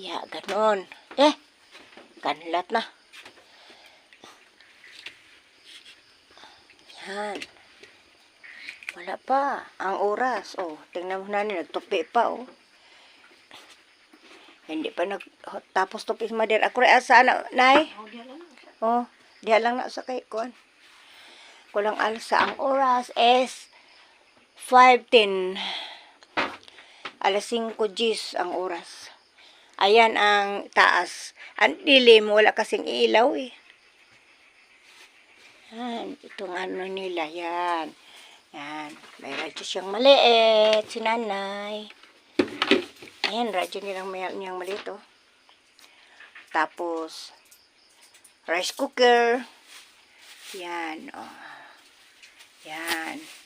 Ya, ganon. Kanlat na. Yan. Wala pa. Ang oras. Oh, tingnan mo na ni, nagtupi pa, oh. Hindi pa tapos tupi si Mader. Ako rin asa, nay? Oh, diya lang na sa kay kuan. Kulang alsa. Ang oras is 5:10. Alas 5 G's ang oras. Ayan ang taas. Ang dilim, wala kasing ilaw eh. Yan, itong ano nila, yan. Yan, may radyo siyang maliit, si nanay. Ayan, radyo niyang maliit, oh. Tapos, rice cooker. Yan, oh. Yan.